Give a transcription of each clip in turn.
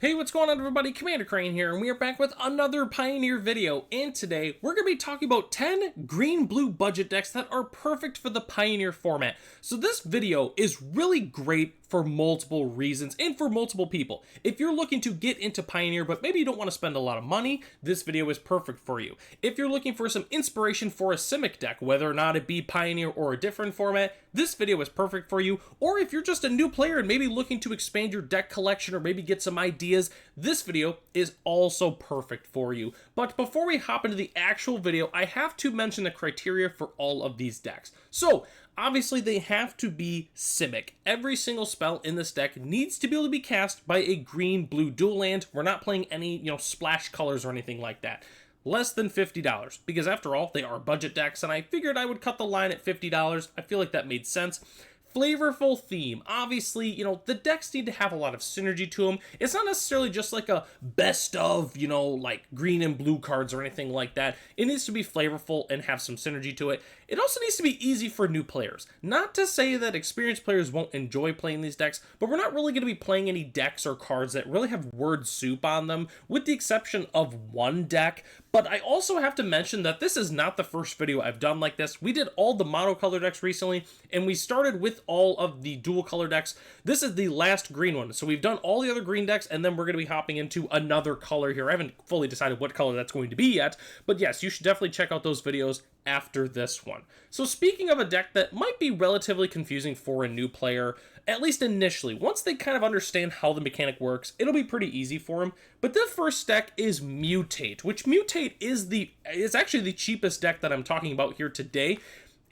Hey, what's going on everybody? Commander Crane here, and we are back with another Pioneer video, and today we're going to be talking about 10 green-blue budget decks that are perfect for the Pioneer format. So this video is really great for multiple reasons and for multiple people. If you're looking to get into Pioneer but maybe you don't want to spend a lot of money, this video is perfect for you. If you're looking for some inspiration for a Simic deck, whether or not it be Pioneer or a different format, this video is perfect for you. Or if you're just a new player and maybe looking to expand your deck collection or maybe get some ideas, this video is also perfect for you. But before we hop into the actual video, I have to mention the criteria for all of these decks. So obviously they have to be Simic. Every single spell in this deck needs to be able to be cast by a green-blue dual land. We're not playing any, splash colors or anything like that. Less than $50, because after all, they are budget decks, and I figured I would cut the line at $50. I feel like that made sense. Flavorful theme. Obviously, the decks need to have a lot of synergy to them. It's not necessarily just like a best of, like green and blue cards or anything like that. It needs to be flavorful and have some synergy to it. It also needs to be easy for new players. Not to say that experienced players won't enjoy playing these decks, but we're not really going to be playing any decks or cards that really have word soup on them, with the exception of one deck. But I also have to mention that this is not the first video I've done like this. We did all the monocolor decks recently, and we started with all of the dual color decks. This is the last green one. So we've done all the other green decks, and then we're going to be hopping into another color here. I haven't fully decided what color that's going to be yet, but yes, you should definitely check out those videos after this one. So speaking of a deck that might be relatively confusing for a new player, at least initially, once they kind of understand how the mechanic works, it'll be pretty easy for them. But the first deck is Mutate, which Mutate is actually the cheapest deck that I'm talking about here today.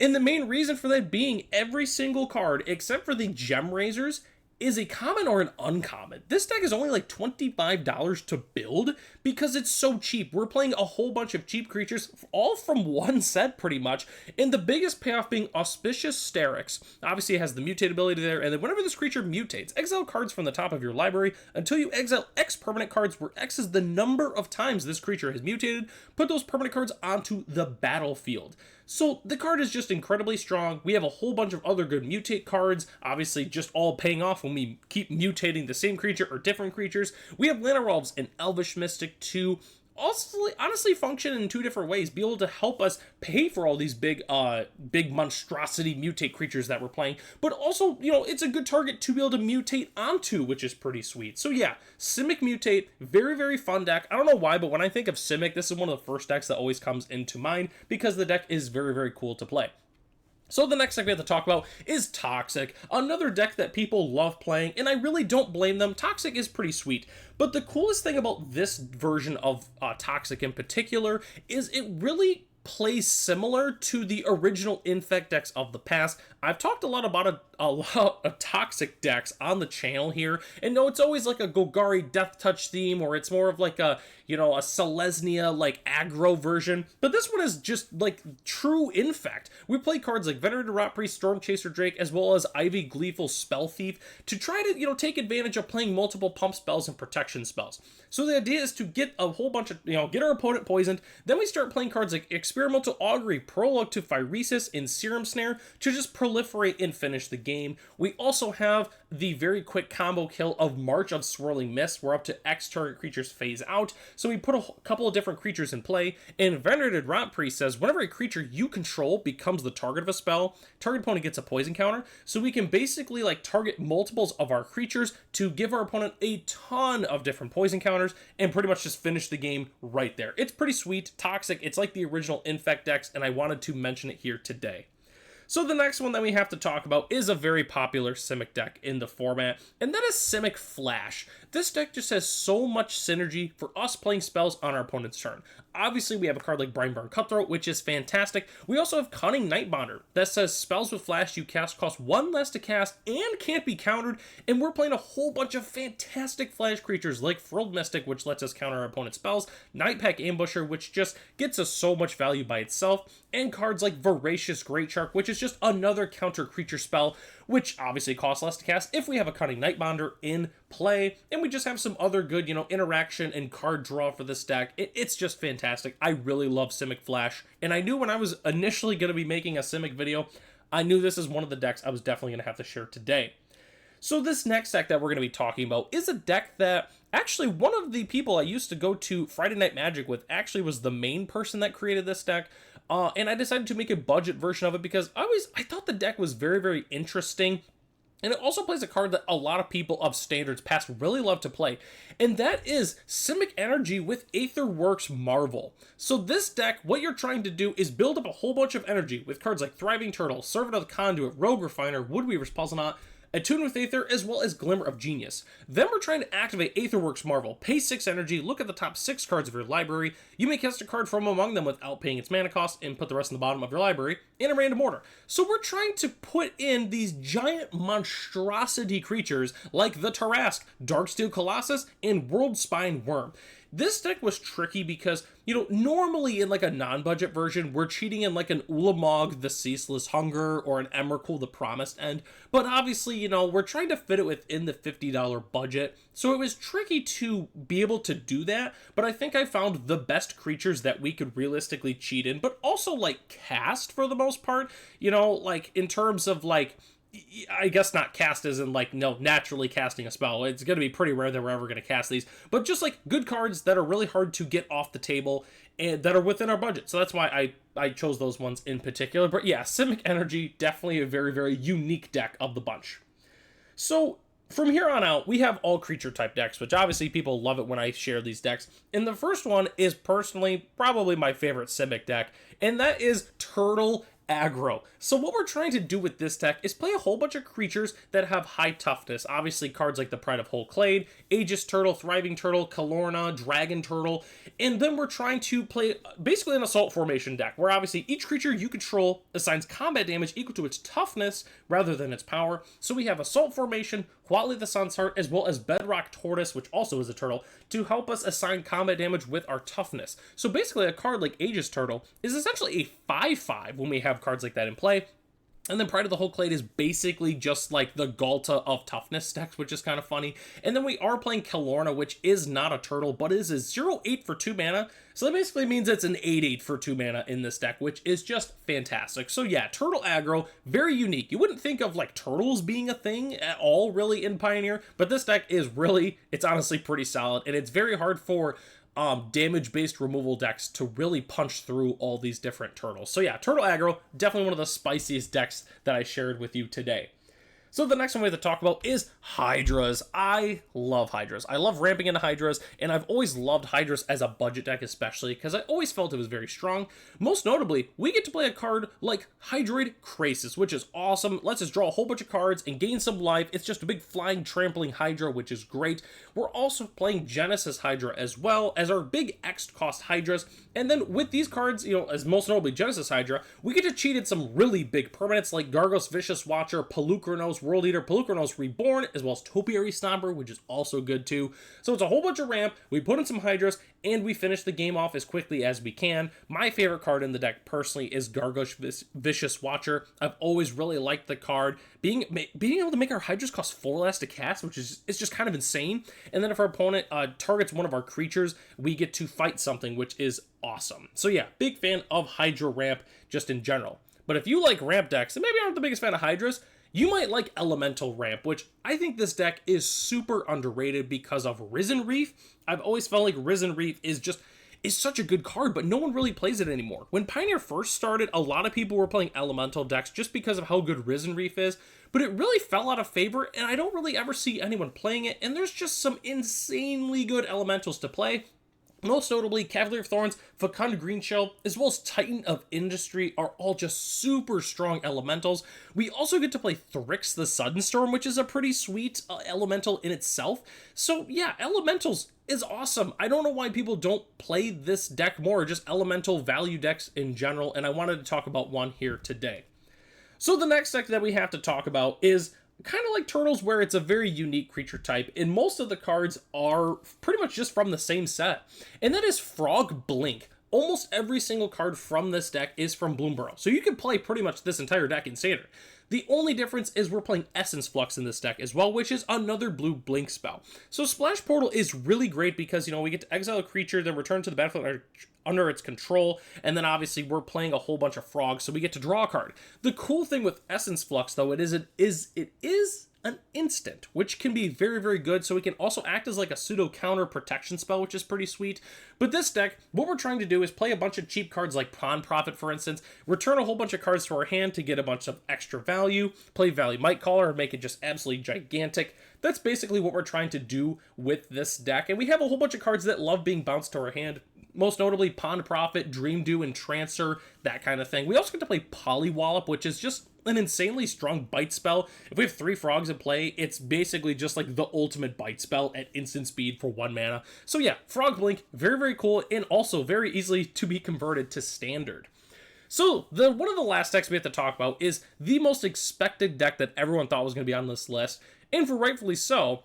And the main reason for that being every single card, except for the Gem Raisers, is a common or an uncommon. This deck is only like $25 to build because it's so cheap. We're playing a whole bunch of cheap creatures, all from one set pretty much, and the biggest payoff being Auspicious Sterix. Obviously it has the mutate ability there, and then whenever this creature mutates, exile cards from the top of your library until you exile X permanent cards, where X is the number of times this creature has mutated. Put those permanent cards onto the battlefield. So the card is just incredibly strong. We have a whole bunch of other good mutate cards, obviously just all paying off when we keep mutating the same creature or different creatures. We have Llanowelves and Elvish Mystic to also honestly function in two different ways, be able to help us pay for all these big monstrosity mutate creatures that we're playing, but also, it's a good target to be able to mutate onto, which is pretty sweet. So yeah, Simic Mutate, very, very fun deck. I don't know why, but when I think of Simic, this is one of the first decks that always comes into mind because the deck is very, very cool to play. So the next deck we have to talk about is Toxic, another deck that people love playing, and I really don't blame them. Toxic is pretty sweet, but the coolest thing about this version of Toxic in particular is it really plays similar to the original Infect decks of the past. I've talked a lot about a lot of Toxic decks on the channel here, and no, it's always like a Golgari Death Touch theme, or it's more of like a Selesnya like aggro version, but this one is just like true Infect. We play cards like Venerated Rot Priest, Storm Chaser Drake, as well as Ivy Gleeful Spell Thief to try to take advantage of playing multiple pump spells and protection spells. So the idea is to get a whole bunch of, get our opponent poisoned, then we start playing cards like Experimental Augury, Prologue to Phyresis, and Serum Snare to just proliferate and finish the game. We also have the very quick combo kill of March of Swirling Mist. We're up to X target creatures phase out, so we put a couple of different creatures in play, and Venerated Rot Priest says whenever a creature you control becomes the target of a spell, target opponent gets a poison counter, so we can basically target multiples of our creatures to give our opponent a ton of different poison counters and pretty much just finish the game right there. It's pretty sweet. Toxic, it's like the original Infect decks, and I wanted to mention it here today. So the next one that we have to talk about is a very popular Simic deck in the format, and that is Simic Flash. This deck just has so much synergy for us playing spells on our opponent's turn. Obviously, we have a card like Brineburn Cutthroat, which is fantastic. We also have Cunning Nightbonder that says spells with Flash you cast cost 1 less to cast and can't be countered, and we're playing a whole bunch of fantastic Flash creatures like Frilled Mystic, which lets us counter our opponent's spells, Nightpack Ambusher, which just gets us so much value by itself, and cards like Voracious Great Shark, which is just another counter creature spell, which obviously costs less to cast if we have a Cunning Nightbonder in play, and we just have some other good, interaction and card draw for this deck. It's just fantastic. I really love Simic Flash, and I knew when I was initially going to be making a Simic video, I knew this is one of the decks I was definitely going to have to share today. So this next deck that we're going to be talking about is a deck that actually one of the people I used to go to Friday Night Magic with actually was the main person that created this deck. And I decided to make a budget version of it because I thought the deck was very, very interesting. And it also plays a card that a lot of people of Standards past really love to play, and that is Simic Energy with Aetherworks Marvel. So this deck, what you're trying to do is build up a whole bunch of energy with cards like Thriving Turtle, Servant of the Conduit, Rogue Refiner, Woodweaver's Puzzle, Attune with Aether, as well as Glimmer of Genius. Then we're trying to activate Aetherworks Marvel. Pay 6 energy, look at the top 6 cards of your library. You may cast a card from among them without paying its mana cost and put the rest in the bottom of your library in a random order. So we're trying to put in these giant monstrosity creatures like the Tarrasque, Darksteel Colossus, and Worldspine Worm. This deck was tricky because, normally in like a non-budget version, we're cheating in like an Ulamog, the Ceaseless Hunger, or an Emrakul, the Promised End. But obviously, we're trying to fit it within the $50 budget. So it was tricky to be able to do that. But I think I found the best creatures that we could realistically cheat in, but also like cast for the most part. Like in terms of like, I guess not cast as in like, naturally casting a spell. It's going to be pretty rare that we're ever going to cast these, but just like good cards that are really hard to get off the table and that are within our budget. So that's why I chose those ones in particular. But yeah, Simic Energy, definitely a very, very unique deck of the bunch. So from here on out, we have all creature type decks, which obviously people love it when I share these decks. And the first one is personally probably my favorite Simic deck, and that is Turtle Aggro. So what we're trying to do with this deck is play a whole bunch of creatures that have high toughness. Obviously cards like the Pride of Holclade, Aegis Turtle, Thriving Turtle, Kalorna, Dragon Turtle, and then we're trying to play basically an assault formation deck where obviously each creature you control assigns combat damage equal to its toughness rather than its power. So we have assault formation, Quality of the Sun's Heart, as well as Bedrock Tortoise, which also is a turtle, to help us assign combat damage with our toughness. So basically a card like Aegis Turtle is essentially a 5/5 when we have cards like that in play. And then Pride of the Holclade is basically just like the Galta of toughness decks, which is kind of funny. And then we are playing Kalorna, which is not a turtle, but is a 0/8 for 2 mana. So that basically means it's an 8/8 for 2 mana in this deck, which is just fantastic. So yeah, Turtle Aggro, very unique. You wouldn't think of like turtles being a thing at all really in Pioneer, but this deck is really, it's honestly pretty solid, and it's very hard for damage-based removal decks to really punch through all these different turtles. So yeah, Turtle Aggro, definitely one of the spiciest decks that I shared with you today. So the next one we have to talk about is Hydras. I love Hydras. I love ramping into Hydras, and I've always loved Hydras as a budget deck especially, because I always felt it was very strong. Most notably, we get to play a card like Hydroid Krasis, which is awesome. Lets us draw a whole bunch of cards and gain some life. It's just a big flying, trampling Hydra, which is great. We're also playing Genesis Hydra as well as our big X cost Hydras. And then with these cards, as most notably Genesis Hydra, we get to cheat at some really big permanents like Gargos Vicious Watcher, Pelucranos, World Eater, Pelucranos Reborn, as well as Topiary Stomper, which is also good too. So it's a whole bunch of ramp, we put in some Hydras, and we finish the game off as quickly as we can. My favorite card in the deck personally is Gargos Vicious Watcher. I've always really liked the card. Being able to make our Hydras cost 4 less to cast, which is just kind of insane. And then if our opponent targets one of our creatures, we get to fight something, which is awesome. So yeah, big fan of Hydra ramp just in general. But if you like ramp decks, and maybe aren't the biggest fan of Hydras, you might like Elemental Ramp, which I think this deck is super underrated because of Risen Reef. I've always felt like Risen Reef is such a good card, but no one really plays it anymore. When Pioneer first started, a lot of people were playing Elemental decks just because of how good Risen Reef is, but it really fell out of favor, and I don't really ever see anyone playing it, and there's just some insanely good Elementals to play. Most notably, Cavalier of Thorns, Fecund Greenshell, as well as Titan of Industry are all just super strong elementals. We also get to play Thrix the Suddenstorm, which is a pretty sweet elemental in itself. So yeah, elementals is awesome. I don't know why people don't play this deck more, just elemental value decks in general, and I wanted to talk about one here today. So the next deck that we have to talk about is kind of like Turtles, where it's a very unique creature type, and most of the cards are pretty much just from the same set, and that is Frog Blink. Almost every single card from this deck is from Bloomburrow, so you can play pretty much this entire deck in Standard. The only difference is we're playing Essence Flux in this deck as well, which is another blue blink spell. So Splash Portal is really great because, we get to exile a creature, then return to the battlefield under its control, and then obviously we're playing a whole bunch of frogs, so we get to draw a card. The cool thing with Essence Flux, though, it is an instant, which can be very, very good. So it can also act as like a pseudo counter protection spell, which is pretty sweet. But this deck, what we're trying to do is play a bunch of cheap cards like Pawn Profit, for instance, return a whole bunch of cards to our hand to get a bunch of extra value, play Value Might Caller and make it just absolutely gigantic. That's basically what we're trying to do with this deck. And we have a whole bunch of cards that love being bounced to our hand. Most notably Pawn Profit, Dream Do, and Transfer, that kind of thing. We also get to play Polywallop, which is just an insanely strong bite spell. If we have 3 frogs in play, it's basically just like the ultimate bite spell at instant speed for 1 mana. So yeah, Frog Blink, very, very cool, and also very easily to be converted to standard. So one of the last decks we have to talk about is the most expected deck that everyone thought was going to be on this list, and for rightfully so.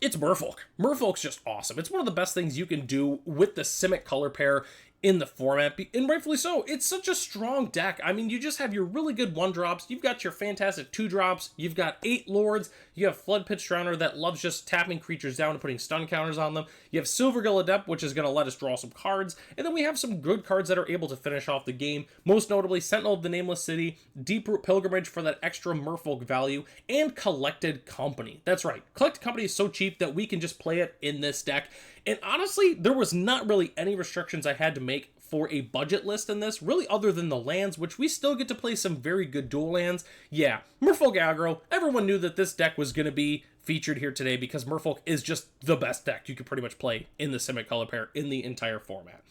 It's Murolk. Murolk's just awesome. It's one of the best things you can do with the Simic color pair in the format, and rightfully so. It's such a strong deck. I mean, you just have your really good 1-drops, you've got your fantastic 2-drops, you've got 8 lords, you have Flood Pitch Drowner that loves just tapping creatures down and putting stun counters on them, you have Silvergill Adept, which is going to let us draw some cards, and then we have some good cards that are able to finish off the game, most notably Sentinel of the Nameless City, Deeproot Pilgrimage for that extra Merfolk value, and Collected Company. That's right, Collected Company is so cheap that we can just play it in this deck. And honestly, there was not really any restrictions I had to make for a budget list in this, really other than the lands, which we still get to play some very good dual lands. Yeah, Merfolk Aggro, everyone knew that this deck was going to be featured here today because Merfolk is just the best deck you could pretty much play in the Simic color pair in the entire format.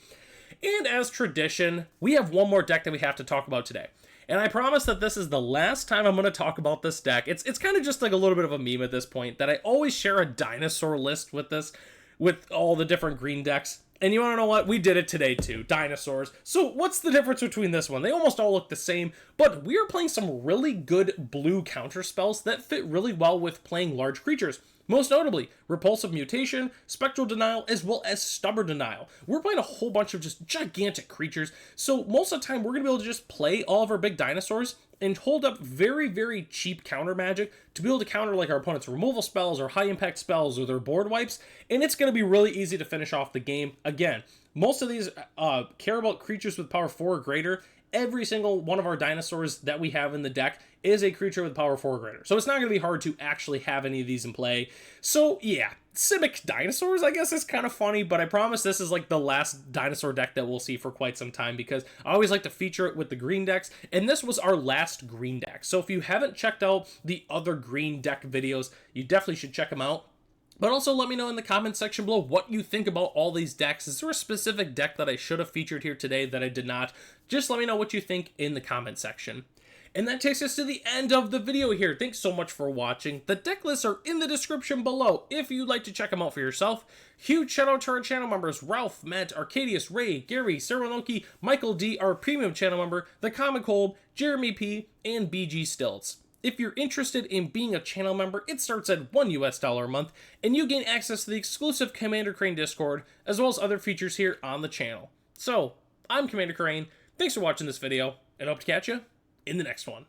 And as tradition, we have one more deck that we have to talk about today. And I promise that this is the last time I'm going to talk about this deck. It's kind of just like a little bit of a meme at this point that I always share a dinosaur list with this, with all the different green decks. And you want to know what? We did it today too. Dinosaurs. So what's the difference between this one? They almost all look the same, but we are playing some really good blue counter spells that fit really well with playing large creatures. Most notably, Repulsive Mutation, Spectral Denial, as well as Stubborn Denial. We're playing a whole bunch of just gigantic creatures, so most of the time we're going to be able to just play all of our big dinosaurs and hold up very, very cheap counter magic to be able to counter like our opponent's removal spells or high impact spells or their board wipes, and it's going to be really easy to finish off the game. Again, most of these care about creatures with power 4 or greater. Every single one of our dinosaurs that we have in the deck is a creature with power 4 or greater. So it's not going to be hard to actually have any of these in play. So yeah, Simic Dinosaurs, I guess, is kind of funny, but I promise this is like the last dinosaur deck that we'll see for quite some time because I always like to feature it with the green decks, and this was our last green deck. So if you haven't checked out the other green deck videos, you definitely should check them out. But also let me know in the comment section below what you think about all these decks. Is there a specific deck that I should have featured here today that I did not? Just let me know what you think in the comment section. And that takes us to the end of the video here. Thanks so much for watching. The deck lists are in the description below if you'd like to check them out for yourself. Huge shout out to our channel members, Ralph, Matt, Arcadius, Ray, Gary, Saranoki, Michael D, our premium channel member, The Comic Cold, Jeremy P, and BG Stilts. If you're interested in being a channel member, it starts at $1 US a month, and you gain access to the exclusive Commander Crane Discord, as well as other features here on the channel. So, I'm Commander Crane, thanks for watching this video, and I hope to catch you in the next one.